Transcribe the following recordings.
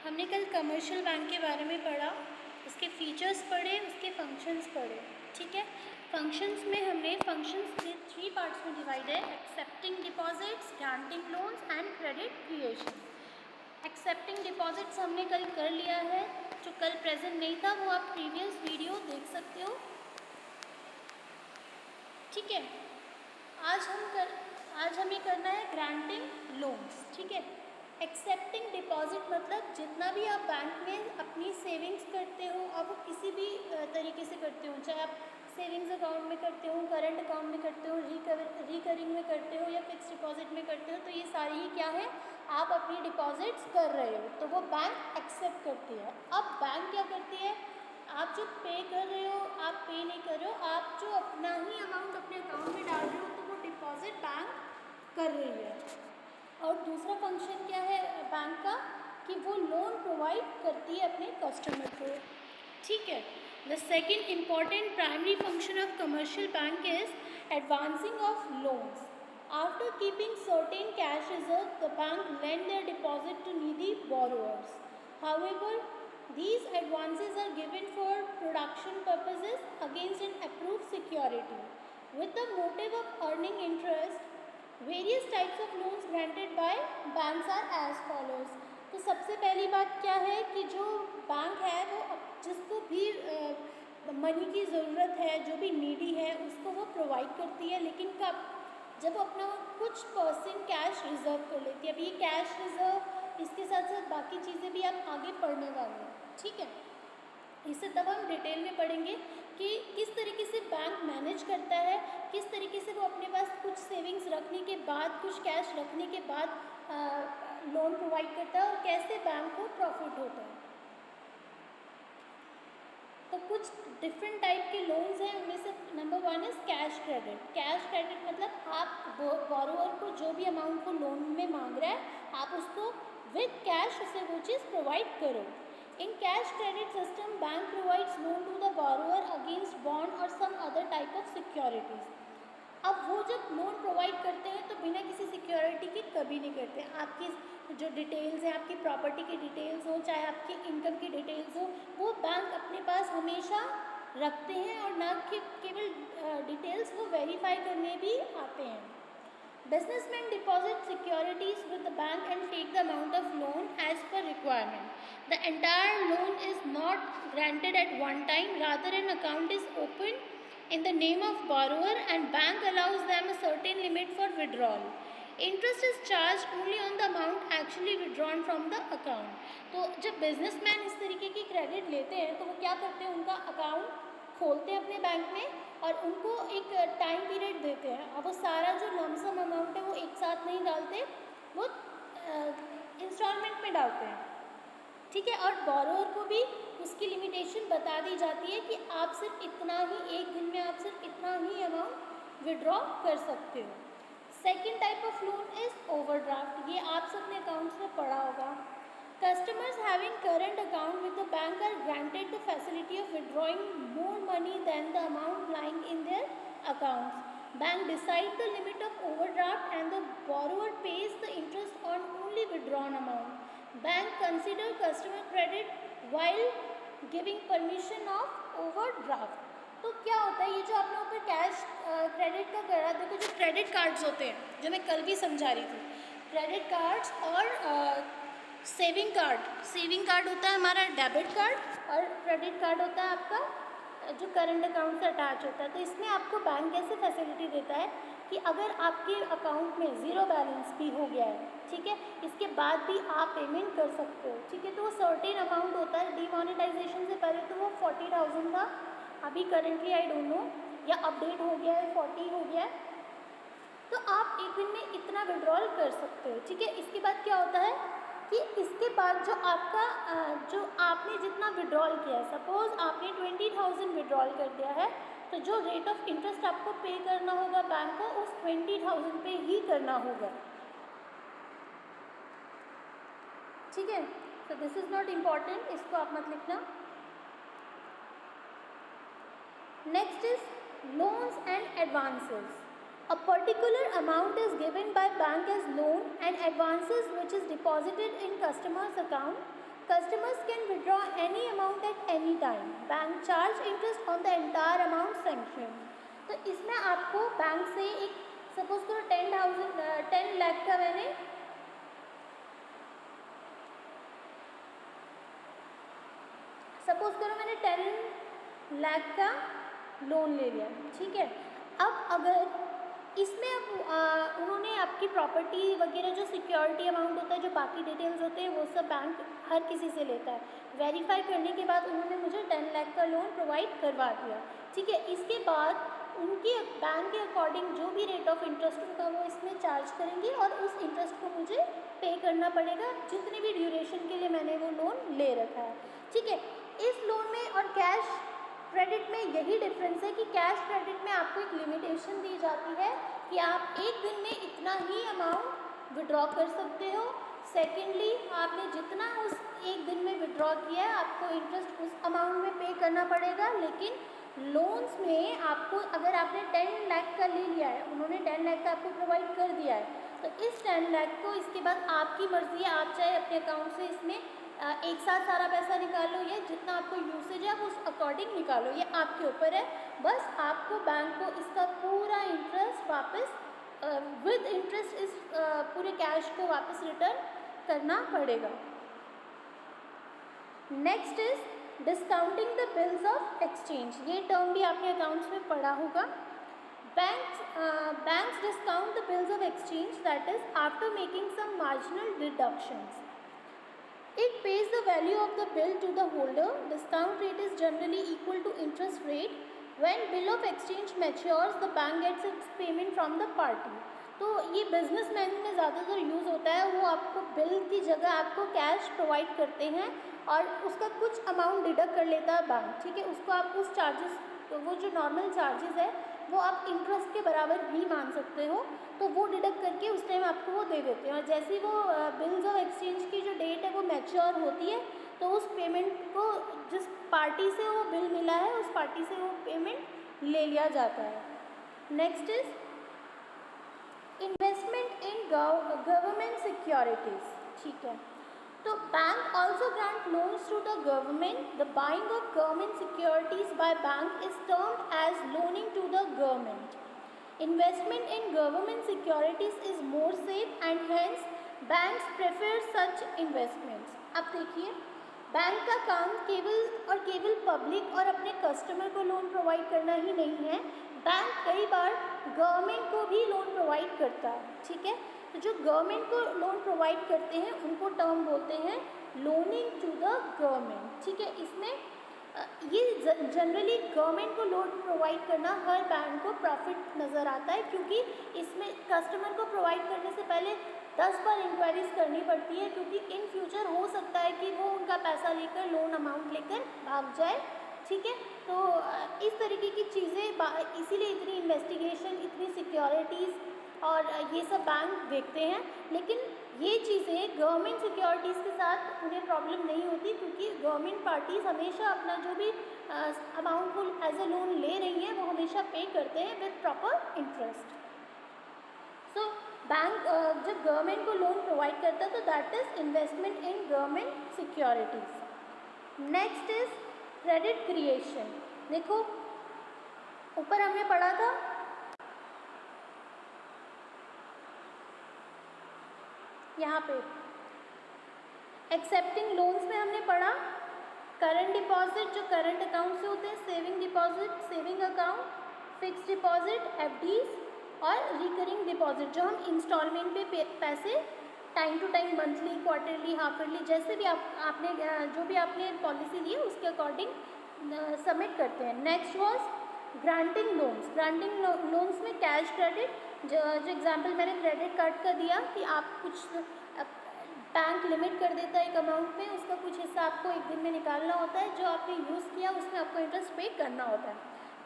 हमने कल commercial bank के बारे में पढ़ा, उसके फीचर्स पढ़े, उसके फंक्शंस पढ़े। ठीक है, फंक्शंस में हमने फंक्शंस थ्री पार्ट्स में डिवाइड है: accepting deposits, granting loans and credit creation. Accepting deposits हमने कल कर लिया है, जो कल प्रेजेंट नहीं था वो आप प्रीवियस वीडियो देख सकते हो। ठीक है, आज हमें करना है ग्रांटिंग लोन्स। ठीक है, एक्सेप्टिंग डिपॉजिट मतलब जितना भी आप बैंक में अपनी सेविंग्स करते हो, आप वो किसी भी तरीके से करते हो, चाहे आप सेविंग्स अकाउंट में करते हो, करंट अकाउंट में करते हो, रिकरिंग में करते हो या फिक्स डिपॉजिट में करते हो, तो ये सारी ही क्या है, आप अपनी डिपॉजिट्स कर रहे हो, तो वो बैंक एक्सेप्ट करती है। अब बैंक क्या करती है, आप जो पे कर रहे हो, आप पे नहीं कर रहे हो, आप जो अपना ही अमाउंट अपने अकाउंट में डाल रहे हो, तो वो डिपॉजिट बैंक कर रही है। और दूसरा फंक्शन क्या है बैंक का, कि वो लोन प्रोवाइड करती है अपने कस्टमर को। ठीक है, the second important primary function of commercial bank is advancing of loans. After keeping certain cash reserve, the bank lend their deposit to needy borrowers. However, these advances are given for production purposes against an approved security with the motive of earning interest. Various types of loans granted by banks are as follows. तो सबसे पहली बात क्या है कि जो bank है वो जिसको भी मनी की ज़रूरत है, जो भी नीडी है, उसको वो प्रोवाइड करती है, लेकिन कब, जब वो अपना कुछ परसेंट कैश रिजर्व कर लेती है। अब ये कैश रिजर्व, इसके साथ साथ बाकी चीज़ें भी आप आगे पढ़ने वाले हैं। ठीक है, इसे तब हम डिटेल में पढ़ेंगे कि किस तरीके से बैंक मैनेज करता है, किस तरीके से वो अपने पास कुछ सेविंग्स रखने के बाद, कुछ कैश रखने के बाद लोन प्रोवाइड करता है और कैसे बैंक को प्रॉफिट होता है। तो कुछ डिफरेंट टाइप के लोन्स हैं, उनमें से number 1 is cash credit. Cash credit मतलब आप बोरोअर को जो भी अमाउंट को लोन में मांग रहा है, आप उसको विद कैश उसे वो चीज़ प्रोवाइड करो। In cash credit system, bank provides loan to the borrower against bond और some other type of securities. अब वो जब लोन प्रोवाइड करते हैं तो बिना किसी सिक्योरिटी के कभी नहीं करते। आपकी जो डिटेल्स हैं, आपकी प्रॉपर्टी की डिटेल्स हो, चाहे आपकी इनकम की डिटेल्स हो, वो बैंक अपने पास हमेशा रखते हैं और ना कि केवल डिटेल्स को वेरीफाई करने भी आते हैं। Businessmen deposit securities with the bank and take the amount of loan as per requirement. The entire loan is not granted at one time, rather an account is opened in the name of borrower and bank allows them a certain limit for withdrawal. Interest is charged only on the amount actually withdrawn from the account. तो जब businessman इस तरीके की credit लेते हैं तो वो क्या करते हैं, उनका अकाउंट खोलते हैं अपने बैंक में और उनको एक टाइम पीरियड देते हैं। अब वो सारा जो लमसम अमाउंट है वो एक साथ नहीं डालते, वो इंस्टॉलमेंट में डालते हैं। ठीक है, और बोरोअर को भी उसकी लिमिटेशन बता दी जाती है कि आप सिर्फ इतना ही, एक दिन में आप सिर्फ इतना ही अमाउंट विड्रॉ कर सकते हो। Second type of loan is overdraft. ये आप सबने अकाउंट्स में पढ़ा होगा। Customers having current account with the bank are granted the facility of withdrawing more money than the amount lying in their accounts. Bank decides the limit of overdraft and the borrower pays the interest on only withdrawn amount. Bank consider customer credit while giving permission of overdraft. तो क्या होता है, ये जो आप लोगों पर cash credit का करा, देखो जो क्रेडिट कार्ड्स होते हैं, जो मैं कल भी समझा रही थी, क्रेडिट कार्ड्स और सेविंग कार्ड होता है हमारा डेबिट कार्ड और क्रेडिट कार्ड होता है आपका जो करंट अकाउंट से अटैच होता है। तो इसमें आपको बैंक कैसे फैसिलिटी देता है कि अगर आपके अकाउंट में ज़ीरो बैलेंस भी हो गया है, ठीक है, इसके बाद भी आप पेमेंट कर सकते हो। ठीक है, तो वो सर्टेन अमाउंट होता है। डीमोनेटाइजेशन से पहले तो वो 40,000 था, अभी करेंटली आई डोंट नो या अपडेट हो गया है, 40 हो गया है। तो आप एक दिन में इतना विड्रॉल कर सकते हो। ठीक है, इसके बाद क्या होता है कि इसके बाद जो आपका जो आपने जितना विड्रॉल किया है, सपोज आपने 20,000 विड्रॉल कर दिया है, तो जो रेट ऑफ इंटरेस्ट आपको पे करना होगा बैंक को, उस 20,000 पे ही करना होगा। ठीक है, तो दिस इज नॉट इम्पॉर्टेंट, इसको आप मत लिखना। Next is loans and advances. A particular amount is given by bank as loan and advances which is deposited in customer's account Customers can withdraw any amount at any time. Bank charge interest on the entire amount sanctioned. तो इसमें आपको bank से एक suppose करो 10 लाख का मैंने suppose करो मैंने 10 लाख का लोन ले लिया, ठीक है। अब अगर इसमें अब उन्होंने आपकी प्रॉपर्टी वगैरह जो सिक्योरिटी अमाउंट होता है, जो बाकी डिटेल्स होते हैं, वो सब बैंक हर किसी से लेता है। वेरीफाई करने के बाद उन्होंने मुझे 10 लाख का लोन प्रोवाइड करवा दिया, ठीक है। इसके बाद उनके बैंक के अकॉर्डिंग जो भी रेट ऑफ इंटरेस्ट होगा वो इसमें चार्ज करेंगे और उस इंटरेस्ट को मुझे पे करना पड़ेगा जितने भी ड्यूरेशन के लिए मैंने वो लोन ले रखा है, ठीक है। इस लोन में और कैश क्रेडिट में यही डिफरेंस है कि कैश क्रेडिट में आपको एक लिमिटेशन दी जाती है कि आप एक दिन में इतना ही अमाउंट विड्रॉ कर सकते हो। सेकेंडली, आपने जितना उस एक दिन में विड्रॉ किया है आपको इंटरेस्ट उस अमाउंट में पे करना पड़ेगा। लेकिन लोन्स में आपको, अगर आपने 10 लाख का ले लिया है, उन्होंने 10 लाख का आपको प्रोवाइड कर दिया है, तो इस 10 लाख को इसके बाद आपकी मर्ज़ी है, आप चाहे अपने अकाउंट से इसमें एक साथ सारा पैसा निकालो या जितना आपको यूसेज है उस अकॉर्डिंग निकालो, ये आपके ऊपर है। बस आपको बैंक को इसका पूरा इंटरेस्ट वापस विद इंटरेस्ट इस पूरे कैश को वापस रिटर्न करना पड़ेगा। Next is discounting the bills of exchange. ये टर्म भी आपने अकाउंट्स में पढ़ा होगा। Banks discount the bills of exchange, that is after making some marginal deductions. It pays the value of the bill to the holder. Discount rate is generally equal to interest rate. When bill of exchange matures, the bank gets its payment from the party. तो ये businessman में ज़्यादातर use होता है। वो आपको bill की जगह आपको कैश प्रोवाइड करते हैं और उसका कुछ अमाउंट डिडक्ट कर लेता है बैंक, ठीक है। उसको आप उस चार्जेस, तो वो जो नॉर्मल चार्जेस है वो आप इंटरेस्ट के बराबर भी मान सकते हो, तो वो डिडक्ट करके उस टाइम आपको वो दे देते हैं। और जैसे ही वो बिल्स ऑफ एक्सचेंज की जो डेट है वो मैच्योर होती है, तो उस पेमेंट को जिस पार्टी से वो बिल मिला है उस पार्टी से वो पेमेंट ले लिया जाता है। Next is investment in government securities, ठीक है। तो bank also grant loans to the government. The buying of government securities by bank is termed as loaning to the government. Investment in government securities is more safe and hence banks prefer such investments. अब देखिए, bank का काम केवल public और अपने customer को loan provide करना ही नहीं है। बैंक कई बार गवर्नमेंट को भी लोन प्रोवाइड करता है, ठीक है। तो जो गवर्नमेंट को लोन प्रोवाइड करते हैं उनको टर्म बोलते हैं लोनिंग टू द गवर्नमेंट, ठीक है। इसमें ये जनरली गवर्नमेंट को लोन प्रोवाइड करना हर बैंक को प्रॉफिट नज़र आता है, क्योंकि इसमें कस्टमर को प्रोवाइड करने से पहले 10 बार इंक्वायरीज करनी पड़ती है, क्योंकि इन फ्यूचर हो सकता है कि वो उनका पैसा लेकर, लोन अमाउंट लेकर भाग जाए, ठीक है। तो इस तरीके की चीज़ें, इसीलिए इतनी इन्वेस्टिगेशन, इतनी सिक्योरिटीज़ और ये सब बैंक देखते हैं। लेकिन ये चीज़ें गवर्नमेंट सिक्योरिटीज़ के साथ उन्हें प्रॉब्लम नहीं होती, क्योंकि गवर्नमेंट पार्टीज़ हमेशा अपना जो भी अमाउंट वो एज ए लोन ले रही हैं वो हमेशा पे करते हैं with proper interest. So bank जब गवर्नमेंट को लोन प्रोवाइड करता है तो that is investment in government securities. Next is credit creation. देखो, ऊपर हमने पढ़ा था यहाँ पे एक्सेप्टिंग लोन्स में हमने पढ़ा करंट डिपॉजिट जो करंट अकाउंट से होते हैं, saving deposit saving account, fixed deposit FDs और रिकरिंग डिपॉजिट जो हम इंस्टॉलमेंट पे पैसे time to time, monthly, quarterly, half yearly, जैसे भी आपने जो भी आपने पॉलिसी ली है उसके अकॉर्डिंग सबमिट करते हैं। Next was granting loans. Granting loans में कैश क्रेडिट, जो एग्जांपल मैंने क्रेडिट कार्ड का दिया कि आप कुछ बैंक लिमिट कर देता है एक अमाउंट में, उसका कुछ हिस्सा आपको एक दिन में निकालना होता है, जो आपने यूज़ किया उसमें आपको इंटरेस्ट पे करना होता है,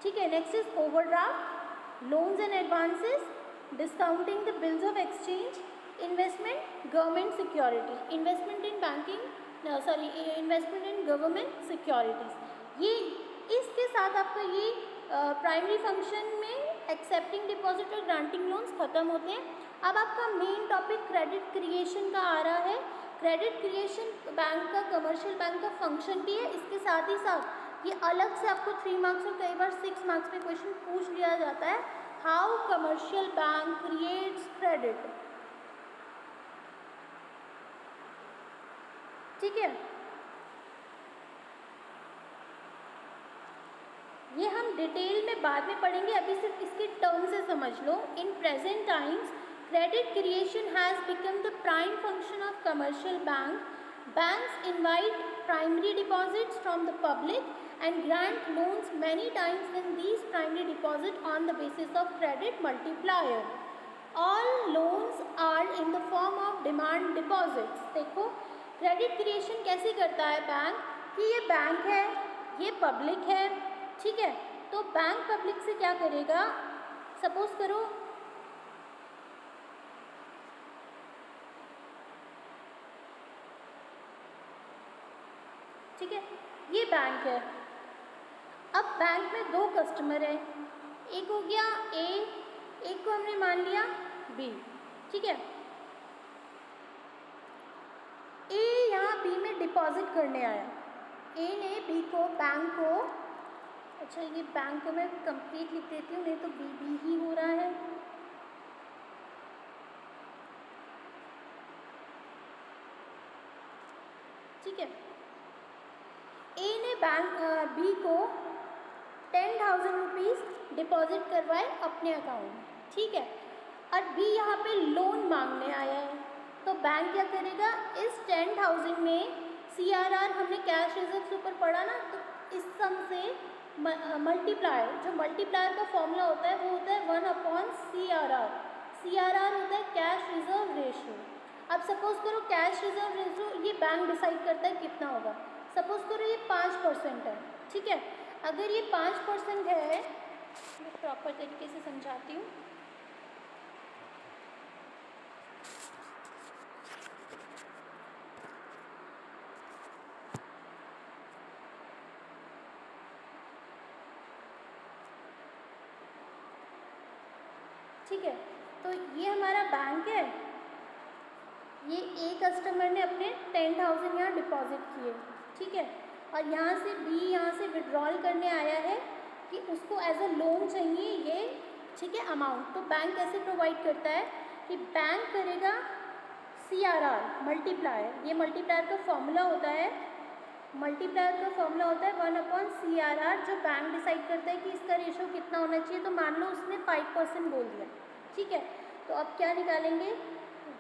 ठीक है। Next is overdraft, loans and advances, discounting the bills of exchange, investment government security, investment in investment in government securities. ये इसके साथ आपका ये प्राइमरी फंक्शन में एक्सेप्टिंग डिपॉजिट और ग्रांटिंग लोन्स ख़त्म होते हैं। अब आपका मेन टॉपिक क्रेडिट क्रिएशन का आ रहा है। क्रेडिट क्रिएशन बैंक का, कमर्शियल बैंक का फंक्शन भी है। इसके साथ ही साथ ये अलग से आपको 3 मार्क्स और कई बार 6 मार्क्स में क्वेश्चन पूछ लिया जाता है, how commercial bank creates credit. ठीक है, ये हम डिटेल में बाद में पढ़ेंगे, अभी सिर्फ इसके टर्म से समझ लो। In present times credit creation has become the prime function of commercial bank. Banks invite primary deposits from the public and grant loans many times when these primary deposit on the basis of credit multiplier. All loans are in the form of demand deposits. देखो credit creation कैसे करता है bank, कि ये bank है, ये public है, ठीक है, तो बैंक पब्लिक से क्या करेगा, सपोज करो ठीक है, ये बैंक है, अब बैंक में 2 कस्टमर है, एक हो गया ए, एक को हमने मान लिया बी, ठीक है। ए यहाँ बी में डिपॉजिट करने आया, ए ने बी को, बैंक को, अच्छा ये बैंक को मैं कंप्लीट लिख देती हूँ, नहीं तो बी बी ही हो रहा है, ठीक है। ए ने बैंक बी को 10,000 रुपीज़ डिपॉजिट करवाए अपने अकाउंट में, ठीक है, और बी यहाँ पे लोन मांगने आया है, तो बैंक क्या करेगा, इस 10,000 में CRR हमने कैश रिजर्व से ऊपर पढ़ा ना, तो इस सम से मल्टीप्लायर, जो मल्टीप्लायर का फॉर्मूला होता है वो होता है 1/CRR। CRR होता है कैश रिजर्व रेशियो। अब सपोज करो कैश रिजर्व रेशियो ये बैंक डिसाइड करता है कितना होगा, सपोज करो ये 5% है, ठीक है। अगर ये 5% है, मैं प्रॉपर तरीके से समझाती हूँ, ठीक है, तो ये हमारा बैंक है, ये ए कस्टमर ने अपने 10,000 यहाँ डिपॉजिट किए, ठीक है, और यहाँ से बी यहाँ से विड्रॉल करने आया है कि उसको एज अ लोन चाहिए ये, ठीक है, अमाउंट। तो बैंक कैसे प्रोवाइड करता है कि बैंक करेगा CRR मल्टीप्लायर, ये मल्टीप्लायर का फॉर्मूला होता है, मल्टीप्लायर का फॉर्मूला होता है 1/CRR, जो बैंक डिसाइड करता है कि इसका रेशो कितना होना चाहिए। तो मान लो उसने 5% बोल दिया, ठीक है, तो अब क्या निकालेंगे,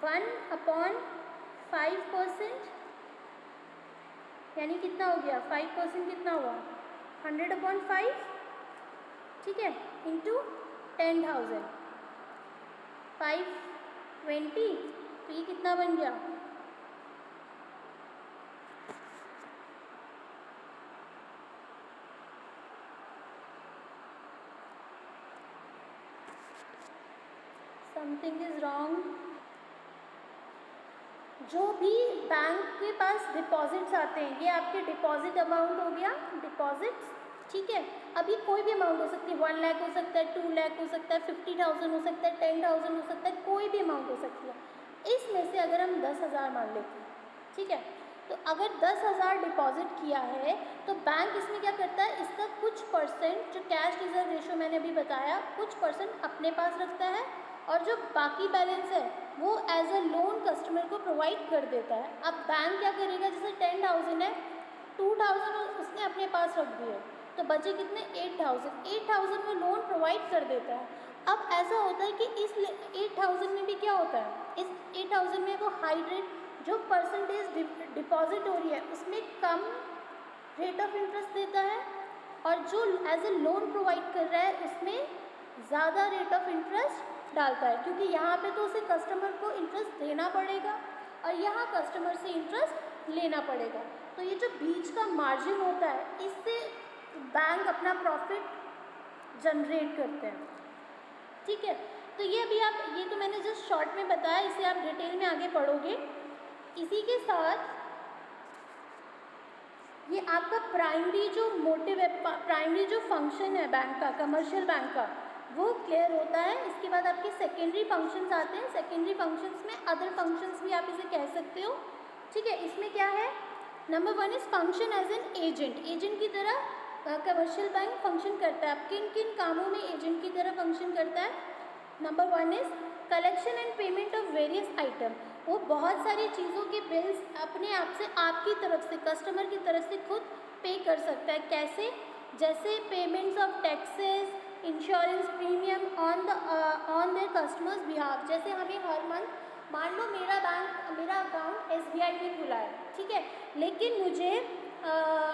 1/5%, यानी कितना हो गया, 5% कितना हुआ, 100/5, ठीक है, इंटू 10,000, 520, तो ये कितना बन गया, समथिंग इज रॉन्ग। जो भी बैंक के पास डिपॉजिट्स आते हैं, ये आपके डिपॉजिट अमाउंट हो गया, डिपॉजिट्स, ठीक है। अभी कोई भी अमाउंट हो सकती है, 1 लाख हो सकता है, 2 लाख हो सकता है, 50,000 हो सकता है, 10,000 हो सकता है, कोई भी अमाउंट हो सकती है। इसमें से अगर हम 10,000 मान लेते हैं, ठीक है, तो अगर 10,000 डिपॉजिट किया है तो बैंक इसमें क्या करता है, इसका कुछ परसेंट, जो कैश रिजर्व रेशो मैंने अभी बताया, कुछ परसेंट अपने पास रखता है, और जो बाकी बैलेंस है वो एज अ लोन कस्टमर को प्रोवाइड कर देता है। अब बैंक क्या करेगा, जैसे 10,000 है, 2,000 उसने अपने पास रख दिए, तो बचे कितने, 8,000 वो लोन प्रोवाइड कर देता है। अब ऐसा होता है कि इस 8,000 में भी क्या होता है, इस 8,000 में वो हाई रेट, जो परसेंटेज डिपॉजिट हो रही है उसमें कम रेट ऑफ इंटरेस्ट देता है, और जो एज ए लोन प्रोवाइड कर रहा है उसमें ज़्यादा रेट ऑफ इंटरेस्ट डालता है, क्योंकि यहाँ पे तो उसे कस्टमर को इंटरेस्ट देना पड़ेगा और यहाँ कस्टमर से इंटरेस्ट लेना पड़ेगा। तो ये जो बीच का मार्जिन होता है, इससे बैंक अपना प्रॉफिट जनरेट करते हैं, ठीक है। तो ये अभी आप, ये तो मैंने जस्ट शॉर्ट में बताया, इसे आप डिटेल में आगे पढ़ोगे। इसी के साथ ये आपका प्राइमरी जो मोटिव है, प्राइमरी जो फंक्शन है बैंक का, कमर्शियल बैंक का, वो क्लियर होता है। इसके बाद आपके सेकेंडरी फंक्शंस आते हैं। सेकेंडरी फंक्शंस में अदर फंक्शंस भी आप इसे कह सकते हो, ठीक है, इसमें क्या है, number 1 is function as an agent, agent की तरह कमर्शियल बैंक फंक्शन करता है। अब किन किन कामों में एजेंट की तरह फंक्शन करता है? Number 1 is collection and payment of various item, वो बहुत सारी चीज़ों के बिल्स अपने आप से, आपकी तरफ से, कस्टमर की तरफ से खुद पे कर सकता है। कैसे? जैसे payments of taxes, insurance premium on their customers behalf. जैसे हमें हर मंथ, मान लो मेरा अकाउंट SBI में खुला है, ठीक है, लेकिन मुझे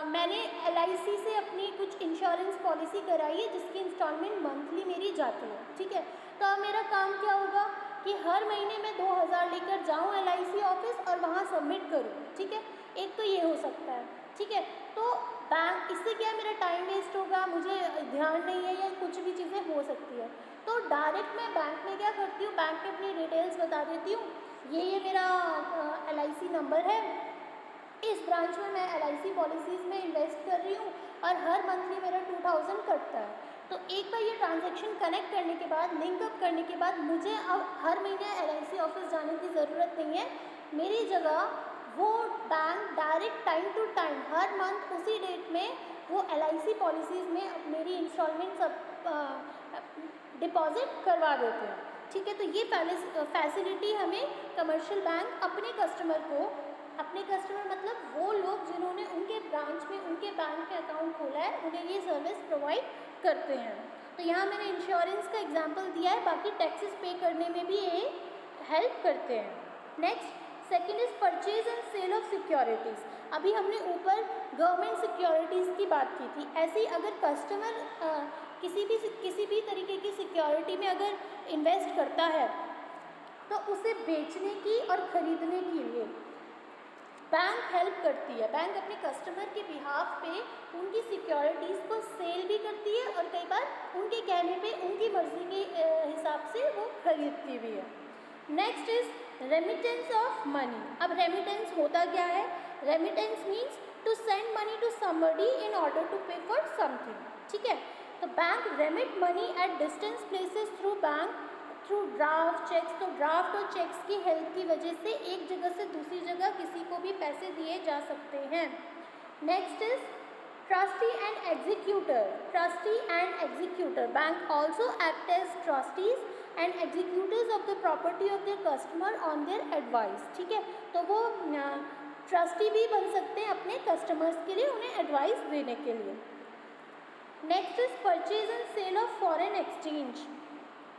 मैंने LIC से अपनी कुछ इंश्योरेंस पॉलिसी कराई है जिसकी इंस्टॉलमेंट मंथली मेरी जाती है, ठीक है। तो अब मेरा काम क्या होगा कि हर महीने मैं 2000 लेकर जाऊँ LIC ऑफिस और वहाँ सबमिट करूँ, ठीक है। एक तो ये हो सकता है, ठीक है। तो बैंक, इससे क्या है, मेरा टाइम वेस्ट होगा, मुझे ध्यान नहीं है या कुछ भी चीज़ें हो सकती है। तो डायरेक्ट मैं बैंक में क्या करती हूँ, बैंक में अपनी डिटेल्स बता देती हूँ, ये मेरा LIC नंबर है, इस ब्रांच में मैं LIC पॉलिसीज़ में इन्वेस्ट कर रही हूँ और हर मंथली मेरा 2000 कटता है। तो एक बार ये ट्रांजैक्शन कनेक्ट करने के बाद, लिंकअप करने के बाद, मुझे अब हर महीने LIC ऑफिस जाने की ज़रूरत नहीं है। मेरी जगह वो bank direct time to time हर मंथ उसी डेट में वो LIC पॉलिसीज़ में मेरी इंस्टॉलमेंट सब डिपॉजिट करवा देते हैं, ठीक है। तो ये फैसिलिटी हमें कमर्शियल बैंक अपने कस्टमर को, अपने कस्टमर मतलब वो लोग जिन्होंने उनके ब्रांच में, उनके बैंक में अकाउंट खोला है, उन्हें ये सर्विस प्रोवाइड करते हैं। तो यहाँ मैंने इंश्योरेंस का एग्जांपल दिया है, बाकी टैक्सेस पे करने में भी ये हेल्प करते हैं। Next, second is purchase and sale of securities. अभी हमने ऊपर गवर्नमेंट सिक्योरिटीज़ की बात की थी, ऐसे ही अगर कस्टमर किसी भी तरीके की सिक्योरिटी में अगर इन्वेस्ट करता है तो उसे बेचने की और ख़रीदने के लिए बैंक हेल्प करती है। बैंक अपने कस्टमर के बिहाफ पे उनकी सिक्योरिटीज़ को सेल भी करती है और कई बार उनके कहने पे, उनकी मर्ज़ी के हिसाब से वो खरीदती भी है। Next is remittance of money. अब रेमिटेंस होता क्या है? Remittance means to send money to somebody in order to pay for something, ठीक है। तो bank remit money at distance places through draft cheques. तो ड्राफ्ट और चेक्स की हेल्प की वजह से एक जगह से दूसरी जगह किसी को भी पैसे दिए जा सकते हैं। Next is trustee and executor. Trustee and executor, bank also act as trustees and executors of the property of their customer on their advice, ठीक है। तो वो ट्रस्टी भी बन सकते हैं अपने कस्टमर्स के लिए, उन्हें एडवाइस देने के लिए। Next is purchase and sale of foreign exchange.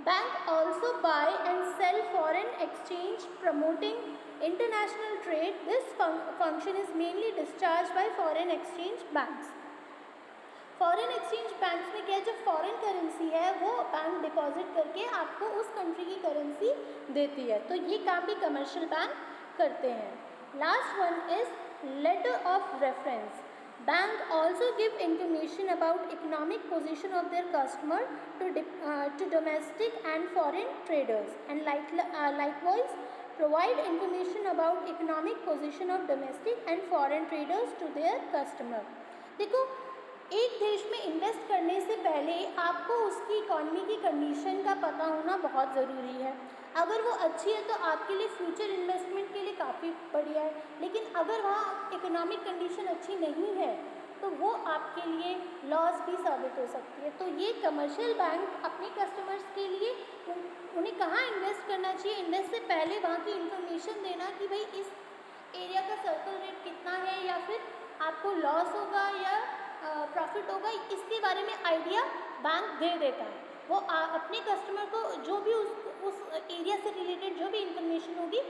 Bank also buy and sell foreign exchange promoting international trade. This function is mainly discharge by foreign exchange banks. Foreign exchange banks में क्या है, जो foreign currency है वो bank deposit करके आपको उस country की करेंसी देती है। तो ये काम भी कमर्शियल बैंक करते हैं। Last one is letter of reference. Bank also give information about economic position of their customer to domestic and foreign traders and likewise provide information about economic position of domestic and foreign traders to their customer। देखो, एक देश में invest करने से पहले आपको उसकी economy की कंडीशन का पता होना बहुत ज़रूरी है। अगर वो अच्छी है तो आपके लिए फ्यूचर इन्वेस्टमेंट के लिए काफ़ी बढ़िया है, लेकिन अगर वहाँ इकोनॉमिक कंडीशन अच्छी नहीं है तो वो आपके लिए लॉस भी साबित हो सकती है। तो ये कमर्शियल बैंक अपने कस्टमर्स के लिए उन्हें कहाँ इन्वेस्ट करना चाहिए, इन्वेस्ट से पहले वहाँ की इन्फॉर्मेशन देना कि भाई इस एरिया का सर्कल रेट कितना है, या फिर आपको लॉस होगा या प्रॉफिट होगा, इसके बारे में आइडिया बैंक दे देता है। वो अपने कस्टमर को जो भी उस एरिया से रिलेटेड जो भी इंफॉर्मेशन होगी,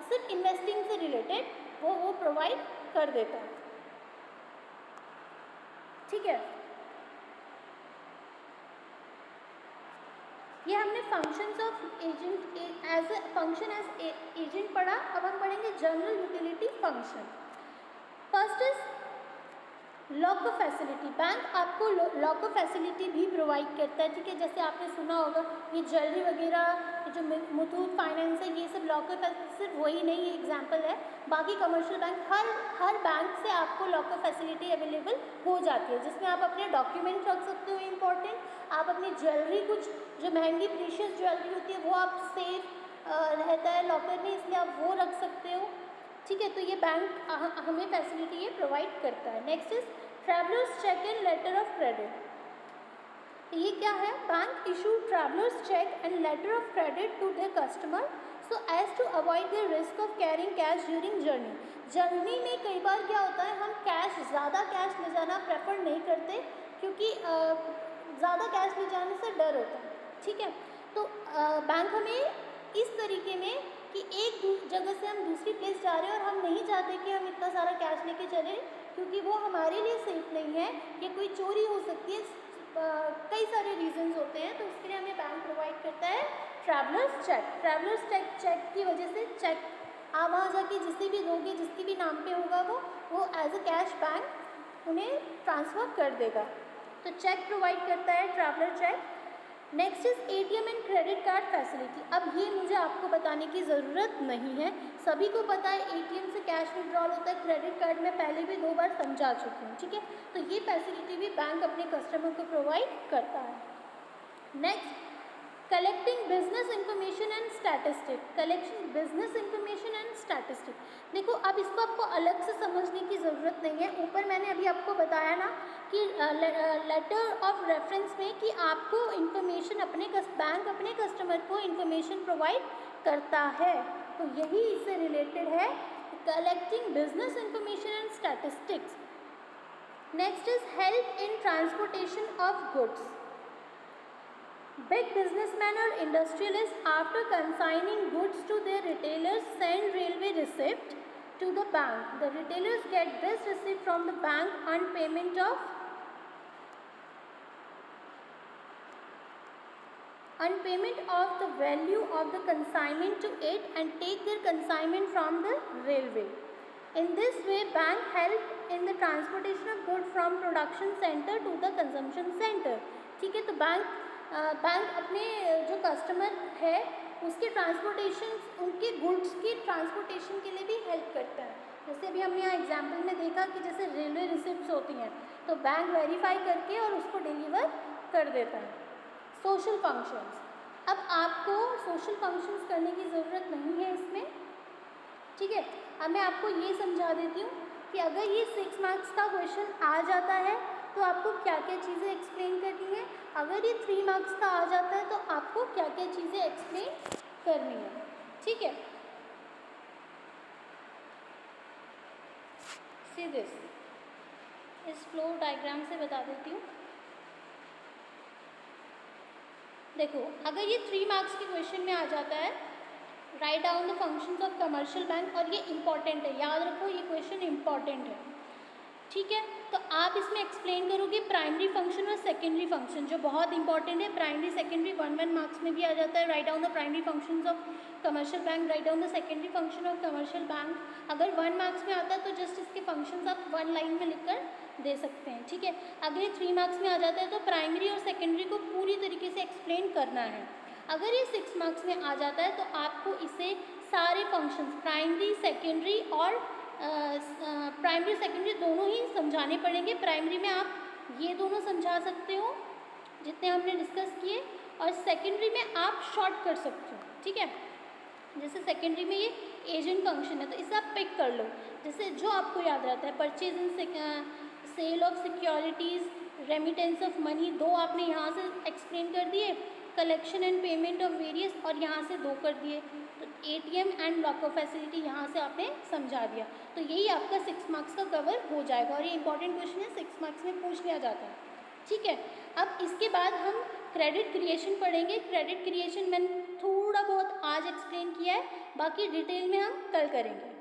सिर्फ इन्वेस्टिंग से रिलेटेड वो प्रोवाइड कर देता है, ठीक है। ये हमने functions of agent as a function as agent पढ़ा। अब हम पढ़ेंगे general utility function. First is locker facility. Bank आपको लॉकर फैसिलिटी भी प्रोवाइड करता है, ठीक है। जैसे आपने सुना होगा ये ज्वेलरी वगैरह, जो मुथूट फाइनेंस है, ये सब लॉकर सिर्फ वही नहीं एग्जांपल है, बाकी कमर्शियल बैंक हर बैंक से आपको लॉकर फैसिलिटी अवेलेबल हो जाती है, जिसमें आप अपने डॉक्यूमेंट रख सकते हो इंपॉर्टेंट। आप अपनी ज्वेलरी, कुछ जो महंगी प्रीशियस ज्वेलरी होती है वो आप सेफ रहता है लॉकर में, इसलिए आप वो रख सकते हो, ठीक है, तो ये बैंक हमें फैसिलिटी ये प्रोवाइड करता है। Next is travellers cheque and letter of credit. ये क्या है? Bank issue travellers cheque and letter of credit to their customer so as to avoid the risk of carrying cash during journey. Journey में कई बार क्या होता है, हम ज़्यादा कैश ले जाना प्रेफर नहीं करते, क्योंकि ज़्यादा कैश ले जाने से डर होता है। ठीक है, तो बैंक हमें इस तरीके में कि एक जगह से हम दूसरी प्लेस जा रहे हैं और हम नहीं चाहते कि हम इतना सारा कैश लेके चले, क्योंकि वो हमारे लिए सेफ नहीं है, या कोई चोरी हो सकती है, कई सारे रीजंस होते हैं। तो उसके लिए हमें बैंक प्रोवाइड करता है ट्रैवलर्स चेक। ट्रैवलर्स चेक की वजह से चेक आप वहाँ जाके जिसे भी दोगे, जिसके भी नाम पे होगा वो एज अ कैश बैंक उन्हें ट्रांसफ़र कर देगा। तो चेक प्रोवाइड करता है traveller cheque. Next is ATM and credit card facility. अब ये मुझे आपको बताने की ज़रूरत नहीं है, सभी को पता है एटीएम से कैश विड्रॉल होता है, क्रेडिट कार्ड में पहले भी 2 बार समझा चुकी हूँ। ठीक है, तो ये फैसिलिटी भी बैंक अपने कस्टमर को प्रोवाइड करता है। Next, collecting business information and statistic. Collection business information and statistic, देखो अब इसको आपको अलग से समझने की ज़रूरत नहीं है। ऊपर मैंने अभी आपको बताया ना कि लेटर ऑफ रेफरेंस में कि आपको इंफॉर्मेशन बैंक अपने कस्टमर को इंफॉर्मेशन प्रोवाइड करता है, तो यही इससे रिलेटेड है, collecting business information and statistics. Next is help in transportation of goods. Big businessmen or industrialists, after consigning goods to their retailers, send railway receipt to the bank. The retailers get this receipt from the bank on payment of the value of the consignment to it and take their consignment from the railway. In this way, bank help in the transportation of goods from production center to the consumption center. ठीक है, तो bank अपने जो customer है उसके transportation, उनके goods की transportation के लिए भी हेल्प करता है। जैसे अभी हमने यहाँ एग्जाम्पल में देखा कि जैसे रेलवे रिसिप्ट्स होती हैं, तो बैंक वेरीफाई करके और उसको डिलीवर कर देता है। सोशल फंक्शंस, अब आपको सोशल फंक्शंस करने की ज़रूरत नहीं है इसमें। ठीक है, अब मैं आपको ये समझा देती हूँ कि अगर ये 6 मार्क्स का क्वेश्चन आ जाता है तो आपको क्या क्या चीज़ें एक्सप्लेन करनी है, अगर ये 3 मार्क्स का आ जाता है तो आपको क्या क्या चीज़ें एक्सप्लेन करनी है। ठीक है, सी दिस, इस फ्लो डायग्राम से बता देती हूँ। देखो, अगर ये 3 मार्क्स के क्वेश्चन में आ जाता है, write down the functions of commercial bank, और ये इंपॉर्टेंट है, याद रखो ये क्वेश्चन इंपॉर्टेंट है। ठीक है, तो आप इसमें एक्सप्लेन करोगे प्राइमरी फंक्शन और सेकेंडरी फंक्शन, जो बहुत इंपॉर्टेंट है। प्राइमरी सेकेंडरी 1 मार्क्स में भी आ जाता है। Write down the primary functions of commercial bank, write down the secondary function of commercial bank. अगर 1 मार्क्स में आता है तो जस्ट इसके फंक्शंस आप 1 लाइन में लिखकर दे सकते हैं। ठीक है, अगर ये 3 मार्क्स में आ जाता है तो प्राइमरी और सेकेंडरी को पूरी तरीके से एक्सप्लेन करना है। अगर ये 6 मार्क्स में आ जाता है तो आपको इसे सारे फंक्शंस प्राइमरी सेकेंडरी और प्राइमरी सेकेंडरी दोनों ही समझाने पड़ेंगे। प्राइमरी में आप ये दोनों समझा सकते हो जितने हमने डिस्कस किए, और सेकेंडरी में आप शॉर्ट कर सकते हो। ठीक है, जैसे सेकेंडरी में ये एजेंट फंक्शन है तो इसे आप पिक कर लो, जैसे जो आपको याद रहता है, purchase and sale of securities, remittance of money, 2 आपने यहाँ से एक्सप्लेन कर दिए, collection and payment of various, और यहाँ से 2 कर दिए, तो एटीएम एंड लॉकर फैसिलिटी यहाँ से आपने समझा दिया। तो यही आपका 6 मार्क्स का कवर हो जाएगा, और ये इंपॉर्टेंट क्वेश्चन है, 6 मार्क्स में पूछ लिया जाता है। ठीक है, अब इसके बाद हम क्रेडिट क्रिएशन पढ़ेंगे। क्रेडिट क्रिएशन मैंने थोड़ा बहुत आज एक्सप्लेन किया है, बाकी डिटेल में हम कल करेंगे।